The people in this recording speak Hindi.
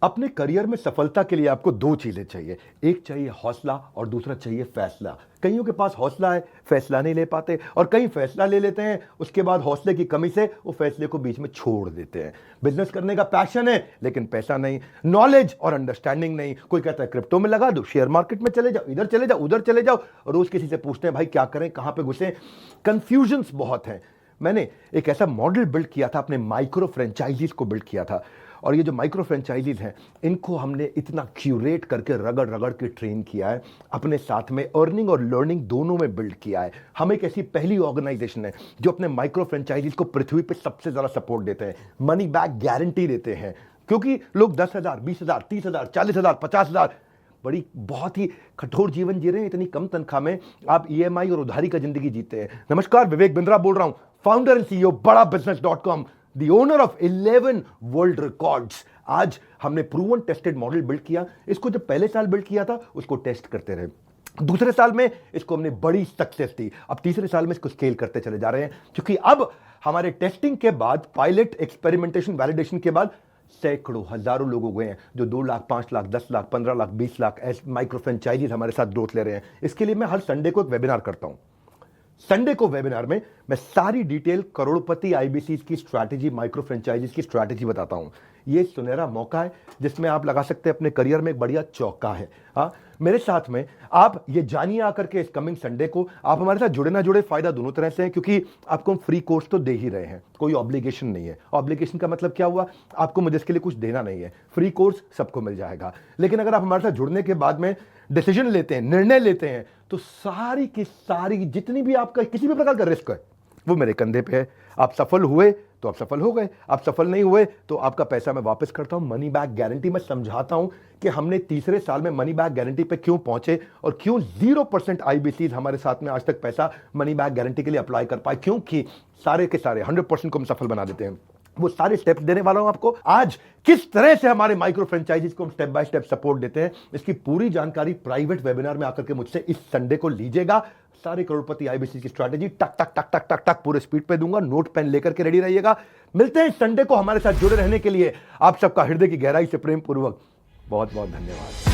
अपने करियर में सफलता के लिए आपको दो चीजें चाहिए। एक चाहिए हौसला और दूसरा चाहिए फैसला। कईयों के पास हौसला है, फैसला नहीं ले पाते, और कई फैसला ले लेते हैं, उसके बाद हौसले की कमी से वो फैसले को बीच में छोड़ देते हैं। बिजनेस करने का पैशन है लेकिन पैसा नहीं, नॉलेज और अंडरस्टैंडिंग नहीं। कोई कहता है क्रिप्टो में लगा दो, शेयर मार्केट में चले जाओ, इधर चले जाओ, उधर चले जाओ, रोज किसी से पूछते हैं भाई क्या करें, कहां पे घुसे। कंफ्यूजन्स बहुत हैं। मैंने एक ऐसा मॉडल बिल्ड किया था, अपने माइक्रो फ्रेंचाइजीज को बिल्ड किया था, और ये जो माइक्रो फ्रेंचाइजीज हैं इनको हमने इतना क्यूरेट करके रगड़ रगड़ के ट्रेन किया है, अपने साथ में अर्निंग और लर्निंग दोनों में बिल्ड किया है। हम एक ऐसी पहली ऑर्गेनाइजेशन है जो अपने माइक्रो फ्रेंचाइजीज को पृथ्वी पे सबसे ज्यादा सपोर्ट देते हैं, मनी बैक गारंटी देते हैं। क्योंकि लोग 10,000, 20,000, 30,000, 40,000, 50,000 बड़ी बहुत ही कठोर जीवन जी रहे हैं, इतनी कम तनख्वाह में आप ईएमआई और उधारी का जिंदगी जीते हैं। नमस्कार, विवेक बिंद्रा बोल रहा हूं, फाउंडर एंड सीईओ बड़ा बिजनेस.com, the owner of 11 world records. आज हमने प्रूवन टेस्टेड मॉडल बिल्ड किया। इसको जब पहले साल बिल्ड किया था उसको टेस्ट करते रहे, दूसरे साल में इसको हमने बड़ी सक्सेस दी, अब तीसरे साल में इसको स्केल करते चले जा रहे हैं। क्योंकि अब हमारे टेस्टिंग के बाद, पायलट, एक्सपेरिमेंटेशन, वैलिडेशन के बाद सैकड़ों, हजारों लोग हो गए हैं जो 2 लाख, 5 लाख, 10 लाख, 15 लाख, 20 लाख ऐसे माइक्रो फ्रेंचाइजीज हमारे साथ ग्रोथ ले रहे हैं। इसके लिए मैं हर संडे को एक वेबिनार करता हूं। संडे को वेबिनार में मैं सारी डिटेल करोड़पति आईबीसी की स्ट्रैटेजी, माइक्रो फ्रेंचाइजीज की स्ट्रैटेजी बताता हूं। ये सुनहरा मौका है जिसमें आप लगा सकते हैं अपने करियर में एक बढ़िया चौका है। हाँ, मेरे साथ में आप ये जानिए आकर के इस कमिंग संडे को। आप हमारे साथ जुड़े ना जुड़े, फायदा दोनों तरह से है, क्योंकि आपको हम फ्री कोर्स तो दे ही रहे हैं, कोई ऑब्लिगेशन नहीं है। ऑब्लिगेशन का मतलब क्या हुआ, आपको मुझे इसके लिए कुछ देना नहीं है, फ्री कोर्स सबको मिल जाएगा। लेकिन अगर आप हमारे साथ जुड़ने के बाद में डिसीजन लेते हैं, निर्णय लेते हैं, तो सारी की सारी जितनी भी आपका किसी भी प्रकार का रिस्क है वो मेरे कंधे पे है। आप सफल हुए तो आप सफल हो गए, आप सफल नहीं हुए तो आपका पैसा मैं वापस करता हूं। मनी बैक गारंटी मैं समझाता हूं कि हमने तीसरे साल में मनी बैक गारंटी पे क्यों पहुंचे और क्यों 0% आईबीसी हमारे साथ में आज तक पैसा मनी बैक गारंटी के लिए अप्लाई कर पाए, क्योंकि सारे के सारे 100% को हम सफल बना देते हैं। वो सारे स्टेप्स देने वाला हूं आपको आज। किस तरह से हमारे माइक्रो फ्रेंचाइजीज को हम स्टेप बाय स्टेप सपोर्ट देते हैं, इसकी पूरी जानकारी प्राइवेट वेबिनार में आकर के मुझसे इस संडे को लीजिएगा। सारे करोड़पति आईबीसी की स्ट्रैटेजी टक टक टक टक टक टक पूरे स्पीड पे दूंगा, नोट पेन लेकर के रेडी रहिएगा। मिलते हैं संडे को। हमारे साथ जुड़े रहने के लिए आप सबका हृदय की गहराई से प्रेम पूर्वक बहुत बहुत धन्यवाद।